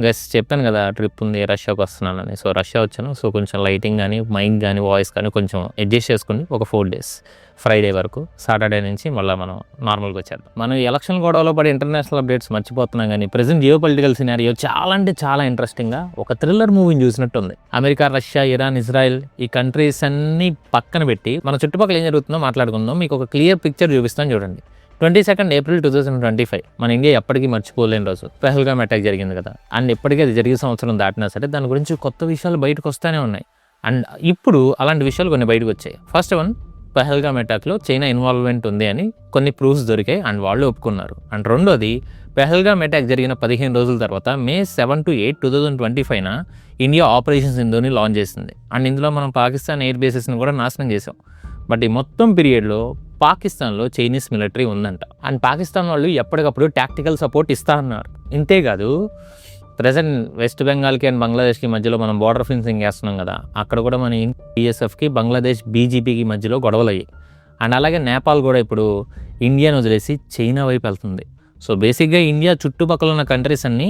Guys చెప్పాను కదా trip ఉంది రష్యాకి వస్తున్నానని. సో రష్యా వచ్చాను. సో కొంచెం లైటింగ్ కానీ మైక్ కానీ వాయిస్ కానీ కొంచెం అడ్జస్ట్ చేసుకుని ఒక 4 days ఫ్రైడే వరకు సాటర్డే నుంచి మళ్ళీ మనం నార్మల్గా వచ్చేద్దాం. మనం ఎలక్షన్ గొడవలో పడి ఇంటర్నేషనల్ అప్డేట్స్ మర్చిపోతున్నాం కానీ ప్రెసెంట్ జియో పొలిటికల్ సినారియో చాలా అంటే చాలా ఇంట్రెస్టింగ్గా ఒక థ్రిల్లర్ మూవీని చూసినట్టు ఉంది. అమెరికా, రష్యా, ఇరాన్, ఇజ్రాయెల్ ఈ కంట్రీస్ అన్ని పక్కన పెట్టి మన చుట్టుపక్కల ఏం జరుగుతుందో మాట్లాడుకుందాం. మీకు ఒక క్లియర్ పిక్చర్ చూపిస్తాను చూడండి. 22 April 2025 మన ఇండియా ఎప్పటికీ మర్చిపోలేని రోజు. పెహల్గామ్ అటాక్ జరిగింది కదా, అండ్ ఎప్పటికీ అది జరిగే సంవత్సరం దాటినా సరే దాని గురించి కొత్త విషయాలు బయటకు వస్తూనే ఉన్నాయి. అండ్ ఇప్పుడు అలాంటి విషయాలు కొన్ని బయటకు వచ్చాయి. ఫస్ట్ వన్, పెహల్గామ్ అటాక్లో చైనా ఇన్వాల్వ్మెంట్ ఉంది అని కొన్ని ప్రూఫ్స్ దొరికాయి అండ్ వాళ్ళు ఒప్పుకున్నారు. అండ్ రెండోది, పెహల్గామ్ అటాక్ జరిగిన 15 రోజుల తర్వాత May 7 to 8, 2025 India operation సింధూని launch చేసింది. అండ్ ఇందులో మనం పాకిస్తాన్ ఎయిర్ బేసెస్ని కూడా నాశనం చేసాం. బట్ ఈ మొత్తం పీరియడ్లో పాకిస్తాన్లో చైనీస్ మిలిటరీ ఉందంట. అండ్ పాకిస్తాన్ వాళ్ళు ఎప్పటికప్పుడు టాక్టికల్ సపోర్ట్ ఇస్తా అన్నారు. ఇంతేకాదు ప్రజెంట్ వెస్ట్ బెంగాల్కి అండ్ బంగ్లాదేశ్కి మధ్యలో మనం బార్డర్ ఫెన్సింగ్ చేస్తున్నాం కదా, అక్కడ కూడా మన BSFకి బంగ్లాదేశ్ BGPకి మధ్యలో గొడవలు అయ్యాయి. అండ్ అలాగే నేపాల్ కూడా ఇప్పుడు ఇండియాను వదిలేసి చైనా వైపు వెళ్తుంది. సో బేసిక్గా ఇండియా చుట్టుపక్కల ఉన్న కంట్రీస్ అన్నీ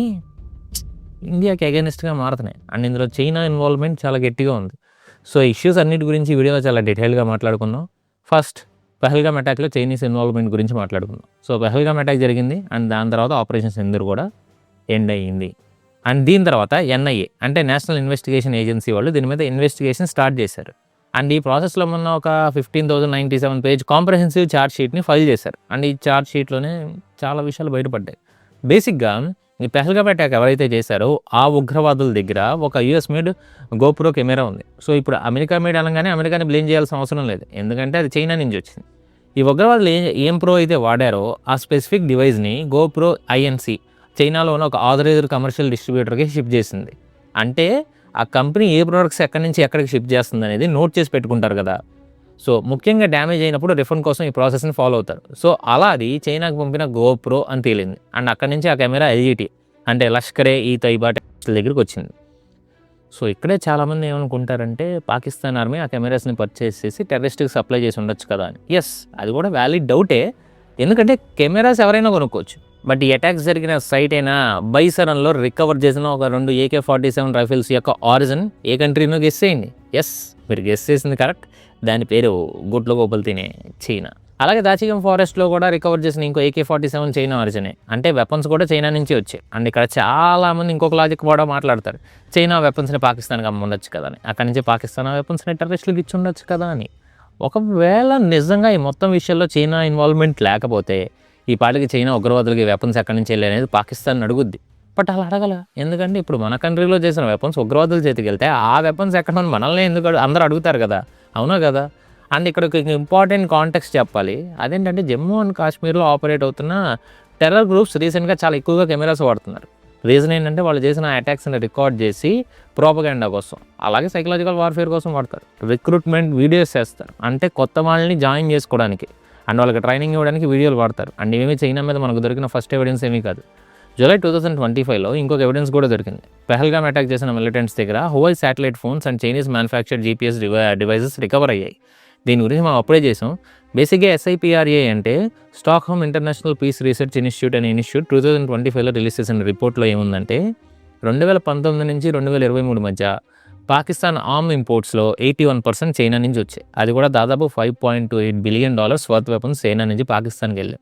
ఇండియాకి అగైనెస్ట్గా మారుతున్నాయి. అండ్ ఇందులో చైనా ఇన్వాల్వ్మెంట్ చాలా గట్టిగా ఉంది. సో ఇష్యూస్ అన్నిటి గురించి వీడియోలో చాలా డీటెయిల్గా మాట్లాడుకుందాం. ఫస్ట్, పెహల్గామ్ అటాక్లో చైనీస్ ఇన్వాల్వ్మెంట్ గురించి మాట్లాడుకుందాం. సో పెహల్గామ్ అటాక్ జరిగింది అండ్ దాని తర్వాత ఆపరేషన్ సింధూర్ కూడా ఎండ్ అయ్యింది. అండ్ దీని తర్వాత NIA అంటే నేషనల్ ఇన్వెస్టిగేషన్ ఏజెన్సీ వాళ్ళు దీని మీద ఇన్వెస్టిగేషన్ స్టార్ట్ చేశారు. అండ్ ఈ ప్రాసెస్లో మొన్న ఒక 15,097 పేజ్ కాంప్రహెన్సివ్ ఛార్జ్ షీట్ని ఫైల్ చేశారు. అండ్ ఈ ఛార్జ్ షీట్లోనే చాలా విషయాలు బయటపడ్డాయి. బేసిక్గా ఈ పెహల్గామ్ అటాక్ ఎవరైతే చేశారో ఆ ఉగ్రవాదుల దగ్గర ఒక US మేడ్ GoPro కెమెరా ఉంది. సో ఇప్పుడు అమెరికా మేడ్ అనగానే అమెరికాని బ్లేమ్ చేయాల్సిన అవసరం లేదు, ఎందుకంటే అది చైనా నుంచి వచ్చింది. ఈ ఉగ్రవాదులు ఏం ప్రో అయితే వాడారో ఆ స్పెసిఫిక్ డివైస్ని GoPro INC చైనాలో ఉన్న ఒక ఆథరైజ్డ్ కమర్షియల్ డిస్ట్రిబ్యూటర్కి షిప్ చేసింది. అంటే ఆ కంపెనీ ఏ ప్రోడక్ట్స్ ఎక్కడి నుంచి ఎక్కడికి షిప్ చేస్తుంది అనేది నోట్ చేసి పెట్టుకుంటారు కదా. సో ముఖ్యంగా డ్యామేజ్ అయినప్పుడు రిఫండ్ కోసం ఈ ప్రాసెస్ని ఫాలో అవుతారు. సో అలా అది చైనాకు పంపిన GoPro అని తేలింది. అండ్ అక్కడి నుంచి ఆ కెమెరా LGT అంటే లష్కరే ఈ తైబా దగ్గరికి వచ్చింది. సో ఇక్కడే చాలామంది ఏమనుకుంటారంటే పాకిస్తాన్ ఆర్మీ ఆ కెమెరాస్ని పర్చేస్ చేసి టెర్రరిస్ట్కి సప్లై చేసి ఉండొచ్చు కదా అని. ఎస్, అది కూడా వ్యాలిడ్ డౌటే, ఎందుకంటే కెమెరాస్ ఎవరైనా కొనుక్కోవచ్చు. బట్ ఈ అటాక్స్ జరిగిన సైట్ అయినా బైసరన్లో రికవర్ చేసిన ఒక 2 AK-47 రైఫిల్స్ యొక్క ఆరిజిన్ ఏ కంట్రీనో గెస్ చేయండి. ఎస్, మీరు గెస్ చేసింది కరెక్ట్. దాని పేరు గుడ్ల గోపలు తినే చైనా. అలాగే దాచిగం ఫారెస్ట్లో కూడా రికవర్ చేసిన ఇంకో AK-47 చైనా ఆరిజినే. అంటే వెపన్స్ కూడా చైనా నుంచి వచ్చాయి. అండ్ ఇక్కడ చాలామంది ఇంకొక లాజిక్ కూడా మాట్లాడతారు, చైనా వెపన్స్ని పాకిస్తాన్కి అమ్ముండొచ్చు కదా అని. అక్కడి నుంచి పాకిస్తాన్ వెపన్స్ని టెర్రరిస్టులకు ఇచ్చి ఉండొచ్చు కదా అని. ఒకవేళ నిజంగా ఈ మొత్తం విషయంలో చైనా ఇన్వాల్వ్మెంట్ లేకపోతే ఈ పాటికి చైనా ఉగ్రవాదులకి వెపన్స్ ఎక్కడి నుంచి వెళ్ళి అనేది పాకిస్తాన్ అడుగుద్ది. బట్ అలా అడగల, ఎందుకంటే ఇప్పుడు మన కంట్రీలో చేసిన వెపన్స్ ఉగ్రవాదుల చేతికి వెళ్తే ఆ వెపన్స్ ఎక్కడ మనల్ని ఎందుకు అందరూ అడుగుతారు కదా, అవునా కదా. అండ్ ఇక్కడ ఒక ఇంపార్టెంట్ కాంటెక్స్ట్ చెప్పాలి, అదేంటంటే జమ్మూ అండ్ కాశ్మీర్లో ఆపరేట్ అవుతున్న టెర్రర్ గ్రూప్స్ రీసెంట్గా చాలా ఎక్కువగా కెమెరాస్ వాడుతున్నారు. రీజన్ ఏంటంటే వాళ్ళు చేసిన అటాక్స్ని రికార్డ్ చేసి ప్రోపగండా కోసం, అలాగే సైకలాజికల్ వార్ఫేర్ కోసం వాడతారు. రిక్రూట్మెంట్ వీడియోస్ చేస్తారు, అంటే కొత్త వాళ్ళని జాయిన్ చేసుకోవడానికి అండ్ వాళ్ళకి ట్రైనింగ్ ఇవ్వడానికి వీడియోలు వాడతారు. అండ్ ఇవేమీ చైనా మీద మనకు దొరికిన ఫస్ట్ ఎవిడెన్స్ ఏమీ కాదు. జూలై 2025లో ఇంకొక ఎవిడెన్స్ కూడా దొరికింది. పెహల్గామ్ అటాక్ చేసిన మిలిటెంట్స్ దగ్గర Huawei satellite phones and Chinese manufactured GPS devices recover అయ్యాయి. దీని గురించి మనం అప్పుడే చేసాం. బేసిక్గా SIPRA అంటే Stockholm International Peace Research Institute అనే ఇన్స్టిట్యూట్ 2025లో రిలీజ్ చేసిన రిపోర్ట్లో ఏముందంటే 2019 నుంచి 2023 మధ్య పాకిస్తాన్ ఆర్మ్ ఇంపోర్ట్స్లో 81% చైనా నుంచి వచ్చాయి. అది కూడా దాదాపు $5.28 బిలియన్ వర్త్ వెపన్స్ చైనా నుంచి పాకిస్తాన్కి వెళ్ళాయి.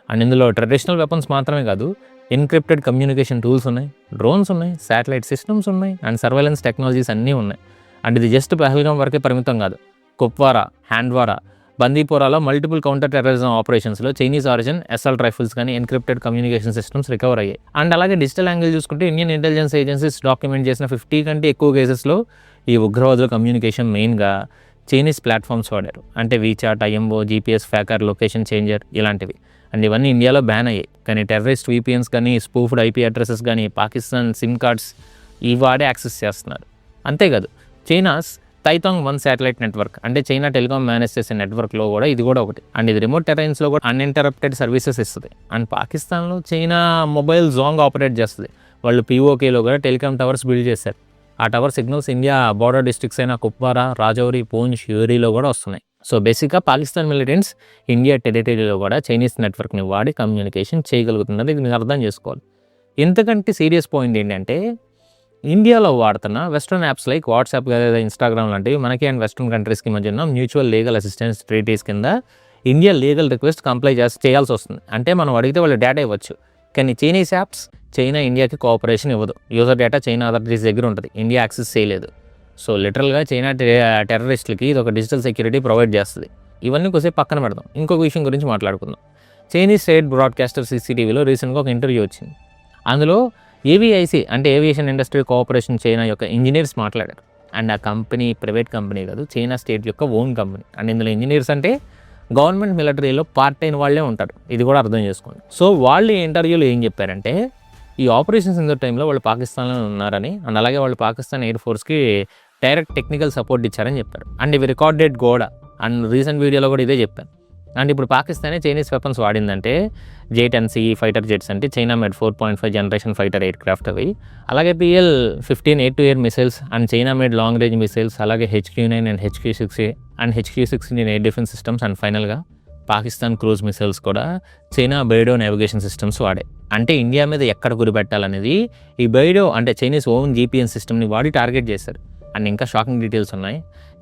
అండ్ ఇందులో ట్రెడిషనల్ వెపన్స్ మాత్రమే కాదు, ఎన్క్రిప్టెడ్ కమ్యూనికేషన్ టూల్స్ ఉన్నాయి, డ్రోన్స్ ఉన్నాయి, శాటిలైట్ సిస్టమ్స్ ఉన్నాయి అండ్ సర్వేలెన్స్ టెక్నాలజీస్ అన్నీ ఉన్నాయి. అండ్ ఇది జస్ట్ పెహల్గామ్ వరకే పరిమితం కాదు. కుప్వారా, హ్యాండ్వారా, బందీపోరాలో మల్టిపుల్ కౌంటర్ టెర్రరిజం ఆపరేషన్స్లో చైనీస్ ఆరిజిన్ అసాల్ట్ రైఫిల్స్ కానీ ఎన్క్రిప్టెడ్ కమ్యూనికేషన్ సిస్టమ్స్ రికవర్ అయ్యాయి. అండ్ అలాగే డిజిటల్ యాంగిల్ చూసుకుంటే ఇండియన్ ఇంటెలిజెన్స్ ఏజెన్సీస్ డాక్యుమెంట్ చేసిన 50 కంటే ఎక్కువ కేసెస్లో ఈ ఉగ్రవాదుల కమ్యూనికేషన్ మెయిన్గా చైనీస్ ప్లాట్ఫామ్స్ వాడారు. అంటే WeChat, IMO, GPS faker, location changer ఇలాంటివి. అండ్ ఇవన్నీ ఇండియాలో బ్యాన్ అయ్యాయి. కానీ టెర్రరిస్ట్ VPNs కానీ స్పూఫ్డ్ IP అడ్రసెస్ కానీ పాకిస్తాన్ సిమ్ కార్డ్స్ ఈ వాడే యాక్సెస్ చేస్తున్నారు. అంతేకాదు చైనాస్ తైతాంగ్ 1 శాటిలైట్ నెట్వర్క్ అంటే చైనా టెలికాం మేనేజ్ చేసే నెట్వర్క్లో కూడా ఇది కూడా ఒకటి. అండ్ ఇది రిమోట్ టెరైన్స్లో కూడా అన్ఇంటరప్టెడ్ సర్వీసెస్ ఇస్తుంది. అండ్ పాకిస్తాన్లో చైనా మొబైల్ జోంగ్ ఆపరేట్ చేస్తుంది. వాళ్ళు POKలో కూడా టెలికాం టవర్స్ బిల్డ్ చేశారు. ఆ tower signals India border districts అయిన కుప్వారా, రాజౌరి, పూంచ్, యూరీలో కూడా వస్తున్నాయి. సో బేసిక్గా పాకిస్తాన్ మిలిటెంట్స్ ఇండియా టెరిటరీలో కూడా చైనీస్ నెట్వర్క్ని వాడి కమ్యూనికేషన్ చేయగలుగుతున్నారు. ఇది మీరు అర్థం చేసుకోవాలి. ఇంతకంటే సీరియస్ పాయింట్ ఏంటంటే ఇండియాలో వాడుతున్న వెస్ట్రన్ యాప్స్ లైక్ వాట్సాప్ లేదా ఇన్స్టాగ్రామ్ లాంటివి మనకి అండ్ వెస్ట్రన్ కంట్రీస్కి మధ్య ఉన్న మ్యూచువల్ లీగల్ అసిస్టెన్స్ ట్రీటీస్ కింద ఇండియా లీగల్ రిక్వెస్ట్ కంప్లై చేయాల్సి వస్తుంది. అంటే మనం అడిగితే వాళ్ళు డేటా ఇవ్వచ్చు, కానీ చైనీస్ యాప్స్ చైనా ఇండియాకి కోఆపరేషన్ ఇవ్వదు. యూజర్ డేటా చైనా అథారిటీస్ దగ్గర ఉంటుంది, ఇండియా యాక్సెస్ చేయలేదు. సో లిటరల్గా చైనా టెర్రరిస్టులకి ఇది ఒక డిజిటల్ సెక్యూరిటీ ప్రొవైడ్ చేస్తుంది. ఇవన్నీ కొద్దిసేపు పక్కన పెడదాం, ఇంకొక విషయం గురించి మాట్లాడుకుందాం. చైనీస్ స్టేట్ బ్రాడ్కాస్టర్ CCTVలో రీసెంట్గా ఒక ఇంటర్వ్యూ వచ్చింది. అందులో ఏవిఐసి అంటే ఏవియేషన్ ఇండస్ట్రీ కోఆపరేషన్ చైనా యొక్క ఇంజనీర్స్ మాట్లాడారు. అండ్ ఆ కంపెనీ ప్రైవేట్ కంపెనీ కాదు, చైనా స్టేట్ యొక్క ఓన్ కంపెనీ. అండ్ ఇందులో ఇంజనీర్స్ అంటే గవర్నమెంట్ మిలిటరీలో పార్ట్ అయిన వాళ్ళే ఉంటారు, ఇది కూడా అర్థం చేసుకోండి. సో వాళ్ళు ఈ ఇంటర్వ్యూలో ఏం చెప్పారంటే ఈ ఆపరేషన్ సింధూర్ టైంలో వాళ్ళు పాకిస్తాన్లో ఉన్నారని అండ్ అలాగే వాళ్ళు పాకిస్తాన్ ఎయిర్ ఫోర్స్కి డైరెక్ట్ టెక్నికల్ సపోర్ట్ ఇచ్చారని చెప్పారు. అండ్ ఇవి రికార్డెడ్ కూడా, అండ్ రీసెంట్ వీడియోలో కూడా ఇదే చెప్పాను. అండ్ ఇప్పుడు పాకిస్తానే చైనీస్ వెపన్స్ వాడిందంటే J-10C ఫైటర్ జెట్స్ అంటే China made 4.5 generation fighter aircraft అవి, అలాగే PL-15 air to air missiles and China made long range missiles, అలాగే HQ-9 and HQ-6 and HQ-16 air defence systems, and ఫైనల్గా Pakistan cruise missiles కూడా China BeiDou navigation systems వాడే. అంటే India మీద ఎక్కడ గురిపెట్టాలనేది ఈ బైడో అంటే చైనీస్ ఓన్ GPS సిస్టమ్ని వాడి టార్గెట్ చేశారు. అండ్ ఇంకా షాకింగ్ డీటెయిల్స్ ఉన్నాయి.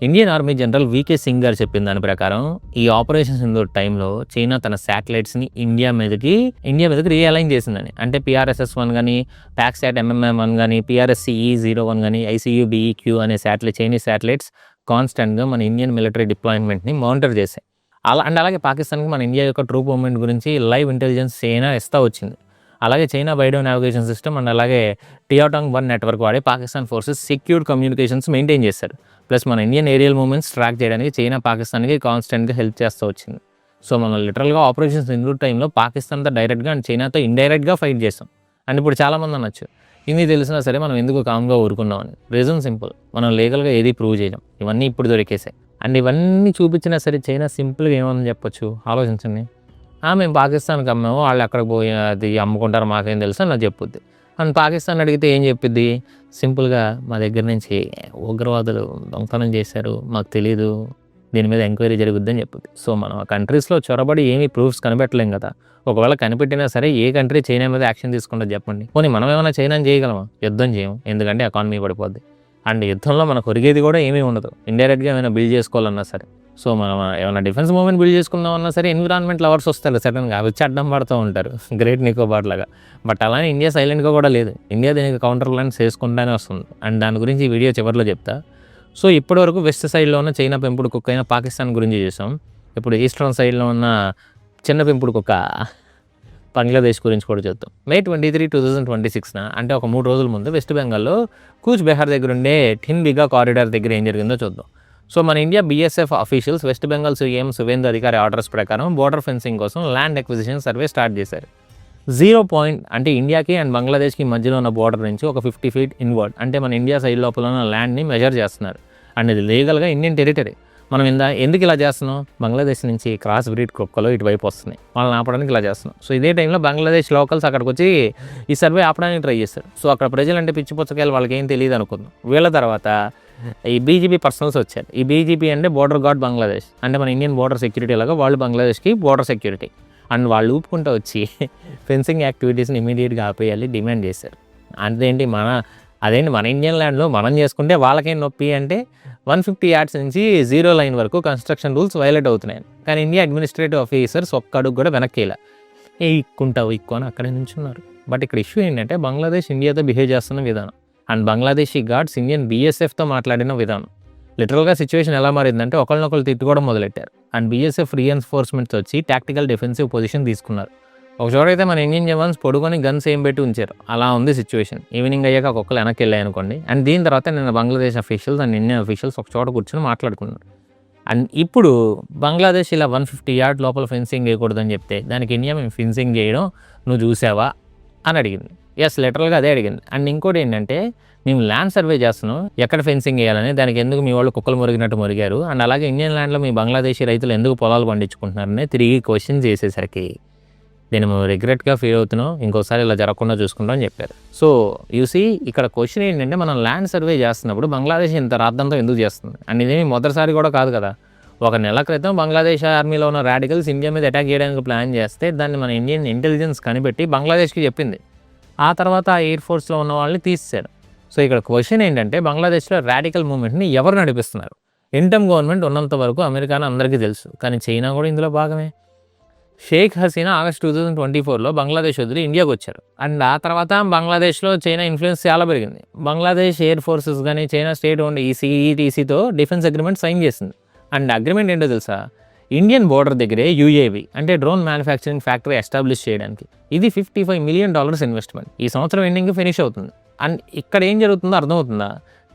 Indian army general VK Singh గారు చెప్పిన దాని ప్రకారం ఈ ఆపరేషన్ సింధూర్ టైంలో చైనా తన శాటిలైట్స్ని ఇండియా మీదకి రీఅలైన్ చేసిందని. అంటే PRSS-1 కానీ, PACSAT MMM-1 కానీ, PRS-CE-01 కానీ, ICU-BEQ అనే చైనీస్ శాటిలైట్స్ కాన్స్టెంట్గా మన ఇండియన్ మిలిటరీ డిప్లాయ్మెంట్ని మానిటర్ చేశాయి. అలాగే పాకిస్తాన్కి మన ఇండియా యొక్క ట్రూప్ మూవ్మెంట్ గురించి లైవ్ ఇంటెలిజెన్స్ చైనా ఇస్తూ వచ్చింది. అలాగే China BeiDou navigation system and అలాగే టియాటాంగ్-1 నెట్వర్క్ వాడి Pakistan forces secure communications maintain చేశారు. ప్లస్ మన ఇండియన్ ఏరియల్ మూవ్మెంట్స్ ట్రాక్ చేయడానికి చైనా పాకిస్తాన్కి కాన్స్టెంట్గా హెల్ప్ చేస్తూ వచ్చింది. సో మనం లిటరల్గా ఆపరేషన్ సింధూర్ టైంలో పాకిస్తాన్తో డైరెక్ట్గా అండ్ చైనాతో ఇండైరెక్ట్గా ఫైట్ చేస్తాం. అండ్ ఇప్పుడు చాలామంది అనొచ్చు ఇన్ని తెలిసినా సరే మనం ఎందుకు కామ్గా ఊరుకున్నామని. రీజన్ సింపుల్, మనం లీగల్గా ఏది ప్రూవ్ చేయడం, ఇవన్నీ ఇప్పుడు దొరికేసాయి. అండ్ ఇవన్నీ చూపించినా సరే చైనా సింపుల్గా ఏమని చెప్పొచ్చు ఆలోచించండి. మేము పాకిస్తాన్కి అమ్మాము, వాళ్ళు అక్కడికి పోయి అది అమ్ముకుంటారు మాకేం తెలుసు అని నాకు చెప్పుద్ది. అండ్ పాకిస్తాన్ అడిగితే ఏం చెప్పిద్ది, సింపుల్గా మా దగ్గర నుంచి ఉగ్రవాదులు దొంగతనం చేశారు, మాకు తెలీదు, దీని మీద ఎంక్వైరీ జరుగుద్దని చెప్పుద్ది. సో మనం ఆ కంట్రీస్లో చొరబడి ఏమీ ప్రూఫ్స్ కనిపెట్టలేం కదా. ఒకవేళ కనిపెట్టినా సరే ఏ కంట్రీ చైనా మీద యాక్షన్ తీసుకుంటుంది చెప్పండి. పోనీ మనం ఏమైనా చైనాని చేయగలమా? యుద్ధం చేయము, ఎందుకంటే ఎకానమీ పడిపోద్ది. అండ్ యుద్ధంలో మనకు ఒరిగేది కూడా ఏమీ ఉండదు. ఇండైరెక్ట్గా ఏమైనా బిల్డ్ చేసుకోవాలన్నా సరే, సో మనం ఏమైనా డిఫెన్స్ మూవ్మెంట్ బిల్డ్ చేసుకుందామన్నా సరే ఎన్విరాన్మెంట్ లవర్స్ వస్తారు సడన్గా, వచ్చి అడ్డం పడుతూ ఉంటారు గ్రేట్ నికోబార్ లాగా. బట్ అలానే ఇండియా సైలెంట్గా కూడా లేదు, ఇండియా దీనికి కౌంటర్ ల్యాండ్స్ చేసుకుంటానే వస్తుంది. అండ్ దాని గురించి ఈ వీడియో చివరిలో చెప్తా. సో ఇప్పటివరకు వెస్ట్ సైడ్లో ఉన్న చైనా పెంపుడు కుక్క అయిన పాకిస్తాన్ గురించి చేసాం. ఇప్పుడు ఈస్టర్న్ సైడ్లో ఉన్న చిన్న పెంపుడు కుక్క బంగ్లాదేశ్ గురించి కూడా చూద్దాం. May 23, 2026 అంటే ఒక 3 రోజుల ముందు వెస్ట్ బెంగాల్లో కూచ్ బెహార్ దగ్గర ఉండే ఠిన్బిగా కారిడార్ దగ్గర ఏం జరిగిందో చూద్దాం. సో మన India BSF officials west Bengal CM Suvendu అధికారి ఆర్డర్స్ ప్రకారం బోర్డర్ ఫెన్సింగ్ కోసం ల్యాండ్ అక్విజిషన్ సర్వే స్టార్ట్ చేశారు. 0 పాయింట్ అంటే ఇండియాకి అండ్ బంగ్లాదేశ్కి మధ్యలో ఉన్న బోర్డర్ నుంచి ఒక 50 feet ఇన్వర్డ్ అంటే మన ఇండియా సైడ్ లోపల ఉన్న ల్యాండ్ని మెజర్ చేస్తున్నారు. అండ్ ఇది లీగల్గా ఇండియన్ టెరిటరీ. మనం ఎందుకు ఇలా చేస్తున్నాం, బంగ్లాదేశ్ నుంచి క్రాస్ బ్రీడ్ కుక్కలు ఇటువైపు వస్తున్నాయి, వాళ్ళని ఆపడానికి ఇలా చేస్తున్నాం. సో ఇదే టైంలో బంగ్లాదేశ్ లోకల్స్ అక్కడికి వచ్చి ఈ సర్వే ఆపడానికి ట్రై చేస్తారు. సో అక్కడ ప్రజలంటే పిచ్చి పుచ్చకాయలు వాళ్ళకి ఏం తెలియదు అనుకుందాం. వీళ్ళ తర్వాత ఈ BGP పర్సనల్స్ వచ్చారు. ఈ BGP అంటే బోర్డర్ గార్డ్ బంగ్లాదేశ్, అంటే మన ఇండియన్ బోర్డర్ సెక్యూరిటీ లాగా వాళ్ళు బంగ్లాదేశ్కి బోర్డర్ సెక్యూరిటీ. అండ్ వాళ్ళు ఊపుకుంటూ వచ్చి ఫెన్సింగ్ యాక్టివిటీస్ని ఇమీడియట్గా ఆపేయాలి డిమాండ్ చేశారు. అదేంటి మన ఇండియన్ ల్యాండ్లో మనం చేసుకుంటే వాళ్ళకేం నొప్పి అంటే 150 yards నుంచి 0 line వరకు కన్స్ట్రక్షన్ రూల్స్ వైలేట్ అవుతున్నాయి. కానీ ఇండియా అడ్మినిస్ట్రేటివ్ ఆఫీసర్స్ ఒక్క అడుగు కూడా వెనక్కి ఇలా ఇక్కు అని అక్కడే నుంచున్నారు. బట్ ఇక్కడ ఇష్యూ ఏంటంటే బంగ్లాదేశ్ ఇండియాతో బిహేవ్ చేస్తున్న విధానం అండ్ బంగ్లాదేశీ గార్డ్స్ ఇండియన్ BSFతో మాట్లాడిన విధానం. లిటరల్గా సిచ్యువేషన్ ఎలా మారిందంటే ఒకరినొకరు తిట్టుకోవడం మొదలెట్టారు. అండ్ BSF రీఎన్ఫోర్స్మెంట్స్ వచ్చి టాక్టికల్ డిఫెన్సివ్ పొజిషన్ తీసుకున్నారు. ఒక చోటైతే మన ఇండియన్ జవాన్స్ పడుకొని గన్స్ ఏం పెట్టి ఉంచారు. అలా ఉంది సిచ్యువేషన్. ఈవినింగ్ అయ్యాక ఒక్కొక్కరు వెనక్కి వెళ్ళాయి అనుకోండి. అండ్ దీని తర్వాత నేను Bangladesh officials and Indian officials ఒక చోట కూర్చొని మాట్లాడుకున్నారు. అండ్ ఇప్పుడు బంగ్లాదేశ్ ఇలా 150 yards లోపల ఫెన్సింగ్ వేయకూడదని చెప్తే దానికి ఇండియా మేము ఫెన్సింగ్ చేయడం నువ్వు చూసావా అని అడిగింది. ఎస్, లిటరల్గా అదే అడిగింది. అండ్ ఇంకోటి ఏంటంటే మేము ల్యాండ్ సర్వే చేస్తున్నాం, ఎక్కడ ఫెన్సింగ్ వేయాలని, దానికి ఎందుకు మీ వాళ్ళు కుక్కలు మురిగినట్టు మురిగారు, అండ్ అలాగే ఇండియన్ ల్యాండ్లో మీ బంగ్లాదేశీ రైతులు ఎందుకు పొలాలు పండించుకుంటున్నారని తిరిగి క్వశ్చన్ చేసేసరికి నేను రిగ్రెట్గా ఫీల్ అవుతున్నాం, ఇంకోసారి ఇలా జరగకుండా చూసుకుంటాం అని చెప్పారు. సో యూసీ ఇక్కడ క్వశ్చన్ ఏంటంటే మనం ల్యాండ్ సర్వే చేస్తున్నప్పుడు బంగ్లాదేశ్ ఇంత రాద్దంతో ఎందుకు చేస్తుంది? అండ్ ఇదేమి మొదటిసారి కూడా కాదు కదా. 1 నెల క్రితం బంగ్లాదేశ్ ఆర్మీలో ఉన్న రాడికల్స్ ఇండియా మీద అటాక్ చేయడానికి ప్లాన్ చేస్తే దాన్ని మన ఇండియన్ ఇంటెలిజెన్స్ కనిపెట్టి బంగ్లాదేశ్కి చెప్పింది. ఆ తర్వాత ఆ ఎయిర్ ఫోర్స్లో ఉన్న వాళ్ళని తీసేశారు. సో ఇక్కడ క్వశ్చన్ ఏంటంటే బంగ్లాదేశ్లో రాడికల్ మూవ్మెంట్ని ఎవరు నడిపిస్తున్నారు? ఇంటమ్ గవర్నమెంట్ ఉన్నంత వరకు అమెరికాను అందరికీ తెలుసు, కానీ చైనా కూడా ఇందులో భాగమే. షేక్ హసీనా ఆగస్ట్ 2024లో బంగ్లాదేశ్ వదిలి ఇండియాకి వచ్చారు. అండ్ ఆ తర్వాత బంగ్లాదేశ్లో చైనా ఇన్ఫ్లుయెన్స్ చాలా పెరిగింది. బంగ్లాదేశ్ ఎయిర్ ఫోర్సెస్ కానీ చైనా స్టేట్ ఓన్డ్ ఈసీఈటీసీతో డిఫెన్స్ అగ్రిమెంట్ సైన్ చేసింది. అండ్ అగ్రిమెంట్ ఏంటో తెలుసా? ఇండియన్ బోర్డర్ దగ్గరే యూఏవి అంటే డ్రోన్ మ్యానుఫ్యాక్చరింగ్ ఫ్యాక్టరీ ఎస్టాబ్లిష్ చేయడానికి. ఇది $55 మిలియన్ ఇన్వెస్ట్మెంట్. ఈ సంవత్సరం ఎండింగ్ ఫినిష్ అవుతుంది. అండ్ ఇక్కడ ఏం జరుగుతుందో అర్థమవుతుందా?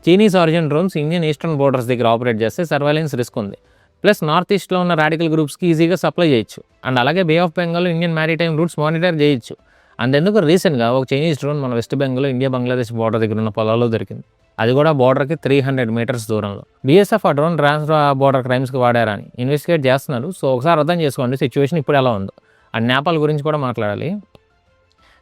Chinese origin drones Indian eastern borders దగ్గర ఆపరేట్ చేస్తే సర్వైలెన్స్ రిస్క్ ఉంది. ప్లస్ నార్త్ ఈస్ట్లో ఉన్న రాడికల్ గ్రూప్స్కి ఈజీగా సప్లై చేయొచ్చు. అండ్ అలాగే bay of Bengal Indian maritime routes monitor చేయొచ్చు. అంతెందుకు రీసెంట్గా ఒక చైనీస్ డ్రోన్ మన వెస్ట్ బెంగాల్లో ఇండియా బంగ్లాదేశ్ బోర్డర్ దగ్గర ఉన్న పొలాల్లో దొరికింది. అది కూడా బోర్డర్కి 300 మీటర్స్ దూరంలో. బీఎస్ఎఫ్ ఆ డ్రోన్ ట్రాన్స్ బోర్డర్ క్రైమ్స్కి వాడారని ఇన్వెస్టిగేట్ చేస్తున్నారు. సో ఒకసారి అర్థం చేసుకోండి సిచ్యువేషన్ ఇప్పుడు ఎలా ఉందో. అండ్ నేపాల్ గురించి కూడా మాట్లాడాలి.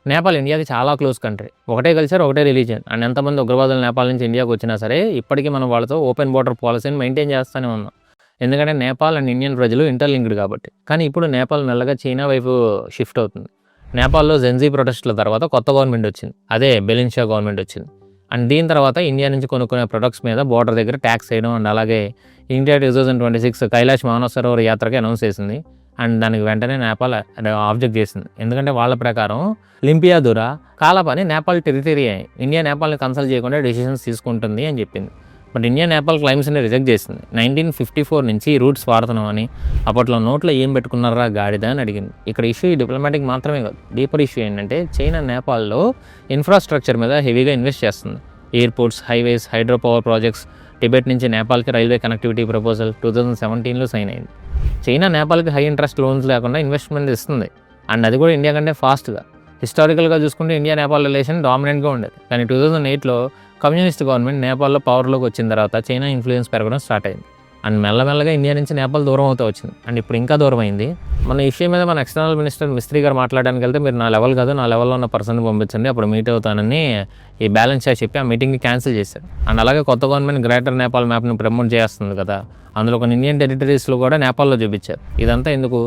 నేపాల్ ఇండియాకి చాలా క్లోజ్ కంట్రీ. ఒకటే కల్చర్, ఒకటే రిలీజియన్. అండ్ ఎంతమంది ఉగ్రవాదులు నేపాల్ నుంచి ఇండియాకి వచ్చినా సరే ఇప్పటికీ మనం వాళ్ళతో ఓపెన్ బోర్డర్ పాలసీని మెయింటైన్ చేస్తూనే ఉన్నాం. ఎందుకంటే నేపాల్ అండ్ ఇండియన్ ప్రజలు ఇంటర్లింక్డ్ కాబట్టి. కానీ ఇప్పుడు నేపాల్ మెల్లగా చైనా వైపు షిఫ్ట్ అవుతుంది. నేపాల్లో జెన్జీ ప్రొటెస్ట్ల తర్వాత కొత్త గవర్నమెంట్ వచ్చింది, అదే బెలిన్షా గవర్నమెంట్ వచ్చింది. అండ్ దీని తర్వాత ఇండియా నుంచి కొనుక్కునే ప్రొడక్ట్స్ మీద బోర్డర్ దగ్గర ట్యాక్స్ వేయడం. అండ్ అలాగే ఇండియా 2026 కైలాష్ మానవ్ సరోవర్ యాత్రకి అనౌన్స్ చేసింది. అండ్ దానికి వెంటనే నేపాల్ ఆబ్జెక్ట్ చేసింది. ఎందుకంటే వాళ్ళ ప్రకారం లింపియాదురా కాలపని నేపాల్ టెరిటరీ అయ్యి ఇండియా నేపాల్ని కన్సల్ట్ చేయకుండా డెసిషన్స్ తీసుకుంటుంది అని చెప్పింది. బట్ ఇండియా నేపాల్ క్లైమ్స్ని రిజెక్ట్ చేసింది. 1954 నుంచి ఈ రూట్స్ వాడుతున్నామని, అప్పట్లో నోట్లో ఏం పెట్టుకున్నారా గాడిద అని అడిగింది. ఇక్కడ ఇష్యూ డిప్లొమాటిక్ మాత్రమే కాదు, డీపర్ ఇష్యూ ఏంటంటే చైనా నేపాల్లో ఇన్ఫ్రాస్ట్రక్చర్ మీద హెవీగా ఇన్వెస్ట్ చేస్తుంది. Airports, highways, hydro power projects. Tibet నుంచి నేపాల్కి రైల్వే కనెక్టివిటీ ప్రపోజల్ 2017లో సైన్ అయింది. చైనా నేపాల్కి హై ఇంట్రెస్ట్ లోన్స్ లేకుండా ఇన్వెస్ట్మెంట్ ఇస్తుంది. అండ్ అది కూడా ఇండియా కంటే ఫాస్ట్గా. హిస్టారికల్గా చూసుకుంటే ఇండియా నేపాల్ రిలేషన్ డామినెంట్గా ఉండేది. కానీ 2008లో కమ్యూనిస్ట్ గవర్నమెంట్ నేపాల్లో పవర్లోకి వచ్చిన తర్వాత చైనా ఇన్ఫ్లుయెన్స్ పెరగడం స్టార్ట్ అయింది. అండ్ మెల్లమెల్లగా ఇండియా నుంచి నేపాల్ దూరం అవుతూ వచ్చింది. అండ్ ఇప్పుడు ఇంకా దూరం అయింది. మన విషయం మీద మన ఎక్స్టర్నల్ మినిస్టర్ మిస్త్రీ గారు మాట్లాడడానికి వెళ్తే మీరు నా లెవెల్ కాదు, నా లెవెల్లో ఉన్న పర్సన్ని పంపించండి, అప్పుడు మీట్ అవుతానని ఈ బ్యాలెన్స్ షా చెప్పి ఆ మీటింగ్ని క్యాన్సిల్ చేశారు. అండ్ అలాగే కొత్త గవర్నమెంట్ గ్రేటర్ నేపాల్ మ్యాప్ని ప్రమోట్ చేస్తుంది కదా, అందులో కొన్ని ఇండియన్ టెరిటరీస్లో కూడా నేపాల్లో చూపించారు. ఇదంతా ఎందుకు?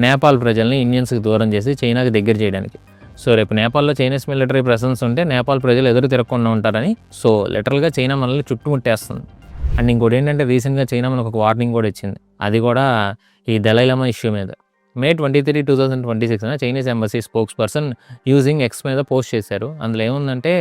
నేపాల్ ప్రజల్ని ఇండియన్స్కి దూరం చేసి చైనాకి దగ్గర చేయడానికి. సో రేపు నేపాల్లో చైనీస్ మిలిటరీ ప్రెసెన్స్ ఉంటే నేపాల్ ప్రజలు ఎదురు తిరగకుండా ఉంటారని. సో లిటరల్గా చైనా మనల్ని చుట్టుముట్టేస్తుంది. అండ్ ఇంకోటి ఏంటంటే రీసెంట్గా చైనా మనకు ఒక వార్నింగ్ కూడా ఇచ్చింది. అది కూడా ఈ దలై లామా ఇష్యూ మీద. May 23, 2026 Chinese embassy spokes person using X మీద పోస్ట్ చేశారు. అందులో ఏముందంటే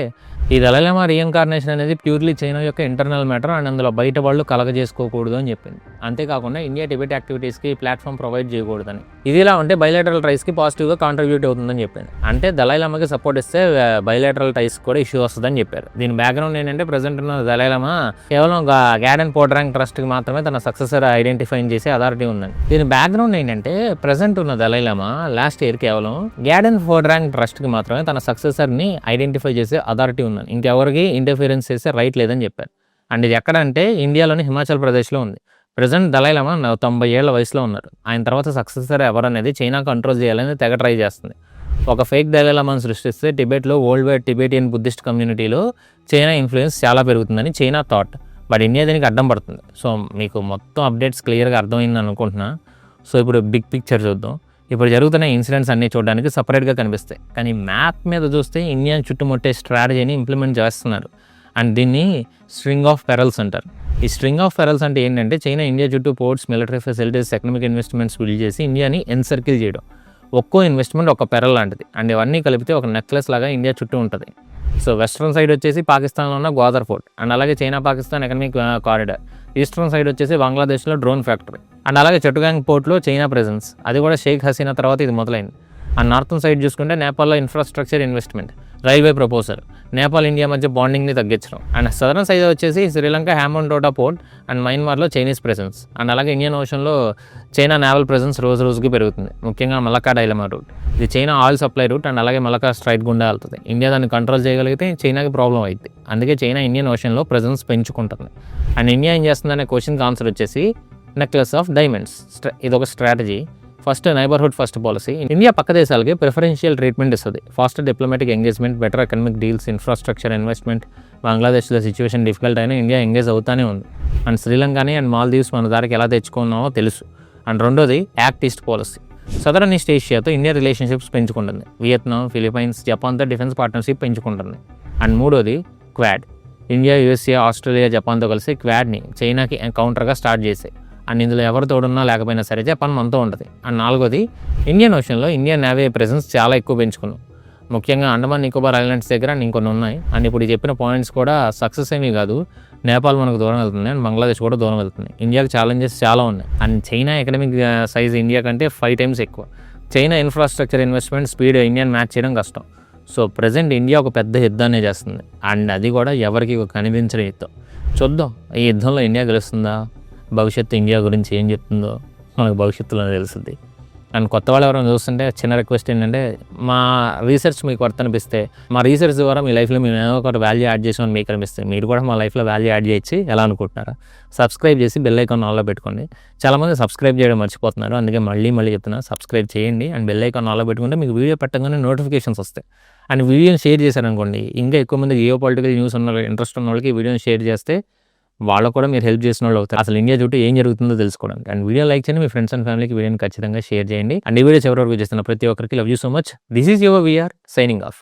ఈ దలై లామా రీఇన్కార్నేషన్ అనేది ప్యూర్లీ చైనా యొక్క ఇంటర్నల్ మ్యాటర్ అండ్ అందులో బయట వాళ్ళు కలగజేసుకోకూడదు అని చెప్పింది. అంతేకాకుండా ఇండియా టిబెట్ యాక్టివిటీస్కి ప్లాట్ఫామ్ ప్రొవైడ్ చేయకూడదని. ఇది ఇలా ఉంటే బైలాటరల్ టైస్కి పాజిటివ్గా కాంట్రిబ్యూట్ అవుతుందని చెప్పింది. అంటే దలై లామాకి సపోర్ట్ ఇస్తే బైలాటరల్ టైస్ కూడా ఇష్యూ వస్తుందని చెప్పారు. దీని బ్యాక్గ్రౌండ్ ఏంటంటే ప్రజెంట్ ఉన్న దలై లామా కేవలం గార్డెన్ పోర్ట్రాంగ్ ట్రస్ట్కి మాత్రమే తన సక్సెసర్ ఐడెంటిఫై చేసే అథారిటీ ఉందని. దీని బ్యాక్గ్రౌండ్ ఏంటంటే ప్రజెంట్ ఉన్న దలై లామా లాస్ట్ ఇయర్ కేవలం గార్డెన్ పోర్ట్రాంగ్ ట్రస్ట్కి మాత్రమే తన సక్సెసర్ని ఐడెంటిఫై చేసే అథారిటీ ఉందని, ఇంకెవరికి ఇంటర్ఫిరెన్స్ చేసే రైట్ లేదని చెప్పారు. అండ్ ఇది ఎక్కడంటే ఇండియాలోని హిమాచల్ ప్రదేశ్లో ఉంది. ప్రజెంట్ దలై లామా 90 ఏళ్ల వయసులో ఉన్నారు. ఆయన తర్వాత సక్సెసర్ ఎవరనేది చైనా కంట్రోల్ చేయాలని తెగ ట్రై చేస్తుంది. ఒక ఫేక్ దలై లామాను సృష్టిస్తే టిబెట్లో వరల్డ్ వైడ్ టిబెటియన్ బుద్ధిస్ట్ కమ్యూనిటీలో చైనా ఇన్ఫ్లుయెన్స్ చాలా పెరుగుతుందని చైనా థాట్. బట్ ఇండియా దీనికి అడ్డం పడుతుంది. సో మీకు మొత్తం అప్డేట్స్ క్లియర్గా అర్థమైంది అనుకుంటున్నా. సో ఇప్పుడు బిగ్ పిక్చర్ చూద్దాం. ఇప్పుడు జరుగుతున్న ఇన్సిడెంట్స్ అన్నీ చూడడానికి సపరేట్గా కనిపిస్తాయి, కానీ మ్యాప్ మీద చూస్తే ఇండియాని చుట్టుముట్టే స్ట్రాటజీని ఇంప్లిమెంట్ చేస్తున్నారు. అండ్ దీన్ని స్ట్రింగ్ ఆఫ్ పెరల్స్ అంటారు. ఈ స్ట్రింగ్ ఆఫ్ పెరల్స్ అంటే ఏంటంటే చైనా ఇండియా చుట్టూ ports, military facilities, economic investments build చేసి ఇండియాని ఎన్సర్కిల్ చేయడం. ఒక్కో ఇన్వెస్ట్మెంట్ ఒక పెరల్ లాంటిది. అండ్ ఇవన్నీ కలిపితే ఒక నెక్లెస్ లాగా ఇండియా చుట్టూ ఉంటుంది. సో వెస్ట్రన్ సైడ్ వచ్చేసి పాకిస్తాన్లో ఉన్న గ్వాదర్ ఫోర్ట్ అండ్ అలాగే China Pakistan economic corridor. Eastern side వచ్చేసి బంగ్లాదేశ్లో డ్రోన్ ఫ్యాక్టరీ అండ్ అలాగే చట్టుగాంగ్ పోర్ట్లో చైనా ప్రెజెన్స్. అది కూడా షేక్ హసీనా తర్వాత ఇది మొదలైంది. అండ్ నార్థన్ సైడ్ చూసుకుంటే నేపాల్లో infrastructure investment, railway proposal, Nepal India మధ్య బాండింగ్ని తగ్గించడం. అండ్ సదరన్ సైడ్ వచ్చేసి శ్రీలంక హ్యామోన్-టోటా పోర్ట్ అండ్ మయన్మార్లో చైనీస్ ప్రెజెన్స్. అండ్ అలాగే ఇండియన్ ఓషన్లో చైనా నేవల్ ప్రెజెన్స్ రోజుకి పెరుగుతుంది, ముఖ్యంగా మలక్కా డైలమా రూట్. ఇది China oil supply route and అలాగే మలక్కా స్ట్రైట్ గుండా వెళ్తుంది. ఇండియా దాన్ని కంట్రోల్ చేయగలిగితే చైనాకి ప్రాబ్లం అవుతుంది. అందుకే చైనా ఇండియన్ ఓషన్లో ప్రెజెన్స్ పెంచుకుంటుంది. అండ్ ఇండియా ఏం చేస్తుందనే క్వశ్చన్కి ఆన్సర్ వచ్చేసి నెక్లెస్ ఆఫ్ డైమండ్స్. ఇదొక strategy. First neighbourhood first policy. India పక్క దేశాలకి ప్రిఫరెన్షియల్ ట్రీట్మెంట్ ఇస్తుంది. Faster diplomatic engagement, better economic deals, infrastructure investment. బంగ్లాదేశ్లో సిచ్యువేషన్ డిఫికల్ట్ అయినా ఇండియా ఎంగేజ్ అవుతానే ఉంది. అండ్ శ్రీలంకని అండ్ మాల్దీవ్స్ మన దారికి ఎలా తెచ్చుకున్నామో తెలుసు. అండ్ రెండోది act east policy. Southern east ఏషియాతో ఇండియా రిలేషన్షిప్స్ పెంచుకుంటుంది. వియత్నాం, ఫిలిప్పైన్స్, జపాన్తో డిఫెన్స్ పార్ట్నర్షిప్ పెంచుకుంటుంది. అండ్ మూడోది క్వాడ్. ఇండియా, యూఎస్ఏ, ఆస్ట్రేలియా, జపాన్తో కలిసి క్వాడ్ని చైనాకి కౌంటర్గా స్టార్ట్ చేసాయి. అండ్ ఇందులో ఎవరు తోడున్నా లేకపోయినా సరే జపాన్ మనతో ఉంటుంది. అండ్ నాలుగోది ఇండియన్ ఓషన్లో ఇండియన్ నేవీ ప్రెసెన్స్ చాలా ఎక్కువ పెంచుకున్నాం. ముఖ్యంగా అండమాన్ నికోబార్ ఐలాండ్స్ దగ్గర ఇంకొన్ని ఉన్నాయి. అండ్ ఇప్పుడు చెప్పిన పాయింట్స్ కూడా సక్సెస్ ఏమీ కాదు. నేపాల్ మనకు దూరం వెళ్తుంది అండ్ బంగ్లాదేశ్ కూడా దూరం వెళ్తుంది. ఇండియాకి ఛాలెంజెస్ చాలా ఉన్నాయి. And China economic size India కంటే 5 times ఎక్కువ. China infrastructure investment speed Indian match చేయడం కష్టం. సో ప్రజెంట్ ఇండియా ఒక పెద్ద యుద్ధాన్ని చేస్తుంది. అండ్ అది కూడా ఎవరికి కనిపించని యుద్ధం. చూద్దాం ఈ యుద్ధంలో ఇండియా గెలుస్తుందా, భవిష్యత్తు ఇండియా గురించి ఏం చెప్తుందో మనకు భవిష్యత్తులో తెలుస్తుంది. అండ్ కొత్త వాళ్ళు ఎవరైనా చూస్తుంటే చిన్న రిక్వెస్ట్ ఏంటంటే, మా రీసెర్చ్ మీకు వర్త్ అనిపిస్తే, మా రీసెర్చ్ ద్వారా మీ లైఫ్లో మేము ఏదో ఒక వాల్యూ యాడ్ చేసామని మీకు అనిపిస్తే, మీరు కూడా మా లైఫ్లో వాల్యూ యాడ్ చేయొచ్చు. ఎలా అనుకుంటున్నారా? సబ్స్క్రైబ్ చేసి బెల్ ఐకాన్ ఆన్లో పెట్టుకోండి. చాలామంది సబ్స్క్రైబ్ చేయడం మర్చిపోతున్నారు. అందుకే మళ్ళీ చెప్తున్నా, సబ్స్క్రైబ్ చేయండి. అండ్ బెల్ ఐకాన్ ఆన్లో పెట్టుకుంటే మీకు వీడియో పెట్టగానే నోటిఫికేషన్స్ వస్తాయి. అండ్ వీడియోని షేర్ చేశారనుకోండి, ఇంకా ఎక్కువ మంది జియో పొలిటికల్ న్యూస్ ఉన్న ఇంట్రెస్ట్ ఉన్న వాళ్ళకి వీడియోని షేర్ చేస్తే వాళ్ళకు కూడా మీరు హెల్ప్ చేసిన వాళ్ళు అవుతారు. అసలు ఇండియా చుట్టూ ఏం జరుగుతుందో తెలుసుకోవడానికి. అండ్ వీడియో లైక్ చేయండి, మీ ఫ్రెండ్స్ అండ్ ఫ్యామిలీకి వీడియోని ఖచ్చితంగా షేర్ చేయండి. అండ్ ఈ వీడియో చివరి వరకు చేస్తున్న ప్రతి ఒక్కరికి love you so much. This is your VR signing of.